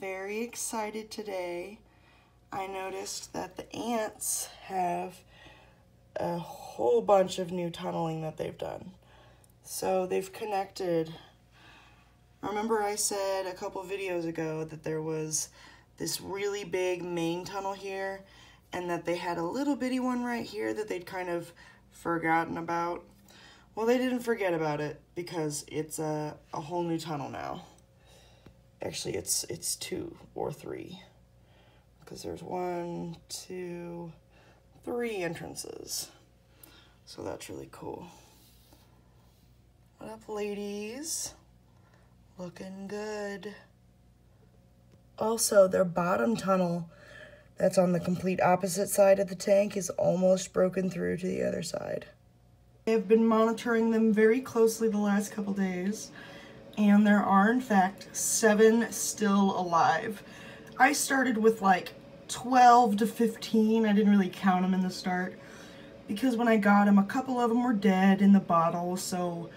very excited today. I noticed that the ants have a whole bunch of new tunneling that they've done. So they've connected. Remember I said a couple videos ago that there was this really big main tunnel here and that they had a little bitty one right here that they'd kind of forgotten about? Well, they didn't forget about it because it's a whole new tunnel now. Actually, it's 2 or 3 because there's 1, 2, 3 entrances. So that's really cool. What up, ladies? Looking good. Also, their bottom tunnel that's on the complete opposite side of the tank is almost broken through to the other side. I've been monitoring them very closely the last couple days, and there are in fact 7 still alive. I started with like 12 to 15. I didn't really count them in the start because when I got them, a couple of them were dead in the bottle, so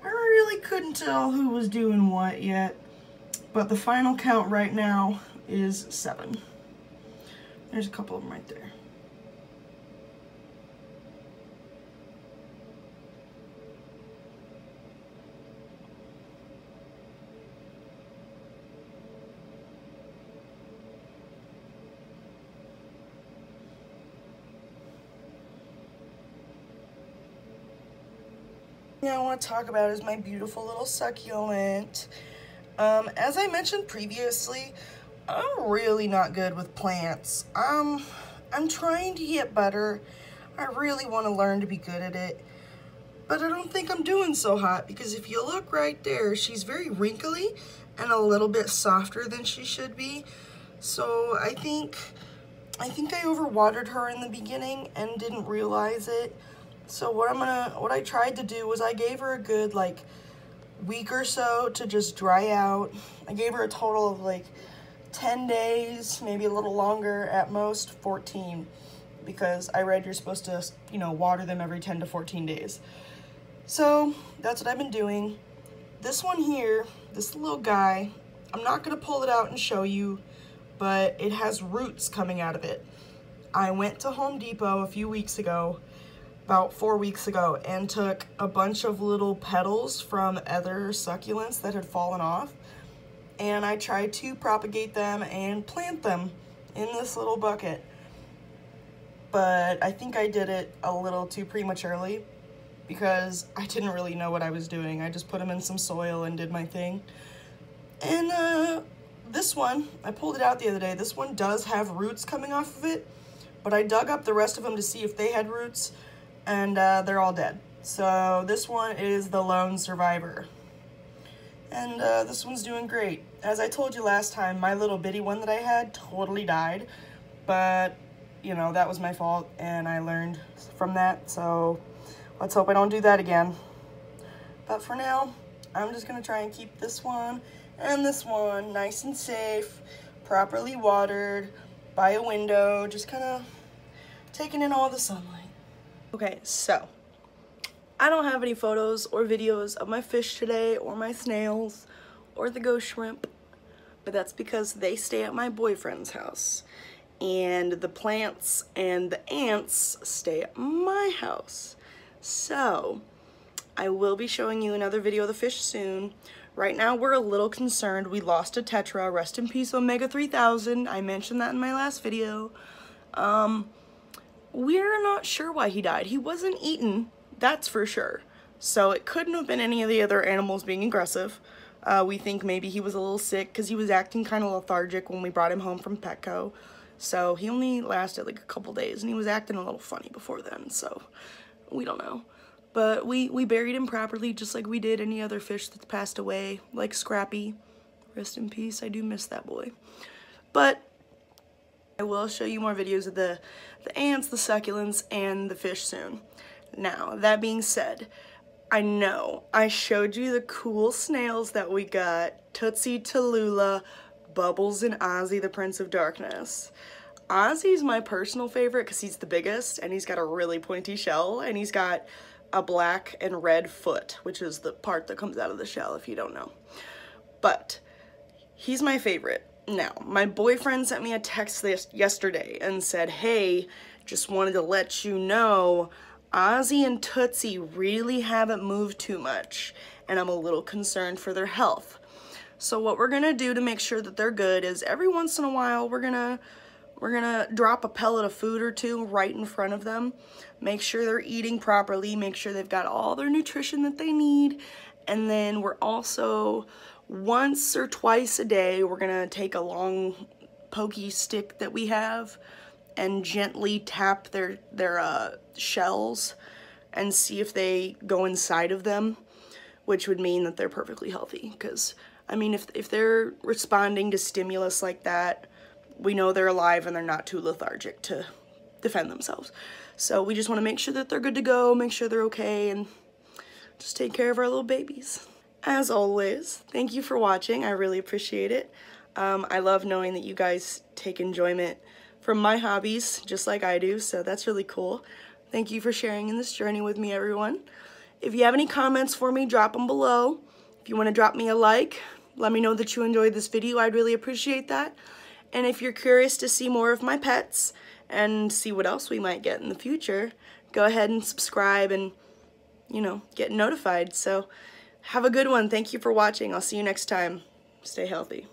I really couldn't tell who was doing what yet. But the final count right now is 7. There's a couple of them right there. I want to talk about is my beautiful little succulent. As I mentioned previously, I'm really not good with plants. I'm trying to get better. I really want to learn to be good at it, but I don't think I'm doing so hot because if you look right there, she's very wrinkly and a little bit softer than she should be. So I think I overwatered her in the beginning and didn't realize it. So what I tried to do was I gave her a good like week or so to just dry out. I gave her a total of like 10 days, maybe a little longer, at most 14, because I read you're supposed to, water them every 10 to 14 days. So that's what I've been doing. This one here, this little guy, I'm not gonna pull it out and show you, but it has roots coming out of it. I went to Home Depot a few weeks ago, about 4 weeks ago, and took a bunch of little petals from other succulents that had fallen off, and I tried to propagate them and plant them in this little bucket. But I think I did it a little too prematurely because I didn't really know what I was doing. I just put them in some soil and did my thing. And this one, I pulled it out the other day. This one does have roots coming off of it, but I dug up the rest of them to see if they had roots, and they're all dead. So this one is the lone survivor. And this one's doing great. As I told you last time, my little bitty one that I had totally died, but that was my fault and I learned from that, so let's hope I don't do that again. But for now, I'm just gonna try and keep this one and this one nice and safe, properly watered, by a window, just kind of taking in all the sunlight. Okay, so I don't have any photos or videos of my fish today or my snails or the ghost shrimp, but that's because they stay at my boyfriend's house and the plants and the ants stay at my house. So I will be showing you another video of the fish soon. Right now we're a little concerned. We lost a tetra. Rest in peace, Omega 3000. I mentioned that in my last video. We're not sure why he died. He wasn't eaten, that's for sure. So it couldn't have been any of the other animals being aggressive. We think maybe he was a little sick because he was acting kind of lethargic when we brought him home from Petco. So he only lasted like a couple days and he was acting a little funny before then, so we don't know. But we buried him properly just like we did any other fish that's passed away, like Scrappy. Rest in peace, I do miss that boy. But I will show you more videos of the ants, the succulents, and the fish soon. Now, that being said, I know I showed you the cool snails that we got. Tootsie, Tallulah, Bubbles, and Ozzy, the Prince of Darkness. Ozzy's my personal favorite because he's the biggest, and he's got a really pointy shell, and he's got a black and red foot, which is the part that comes out of the shell, if you don't know. But he's my favorite. Now, my boyfriend sent me a text yesterday and said, hey, just wanted to let you know Ozzy and Tootsie really haven't moved too much, and I'm a little concerned for their health. So what we're gonna do to make sure that they're good is every once in a while we're gonna drop a pellet of food or two right in front of them, make sure they're eating properly, make sure they've got all their nutrition that they need, and then we're also once or twice a day we're gonna take a long pokey stick that we have and gently tap their shells and see if they go inside of them, which would mean that they're perfectly healthy. Because I mean, if they're responding to stimulus like that, we know they're alive and they're not too lethargic to defend themselves. So we just want to make sure that they're good to go, make sure they're okay, and just take care of our little babies. As always, thank you for watching. I really appreciate it. I love knowing that you guys take enjoyment from my hobbies just like I do, so that's really cool. Thank you for sharing in this journey with me, everyone. If you have any comments for me, drop them below. If you want to drop me a like, let me know that you enjoyed this video. I'd really appreciate that. And if you're curious to see more of my pets and see what else we might get in the future, go ahead and subscribe and, you know, get notified. So have a good one. Thank you for watching. I'll see you next time. Stay healthy.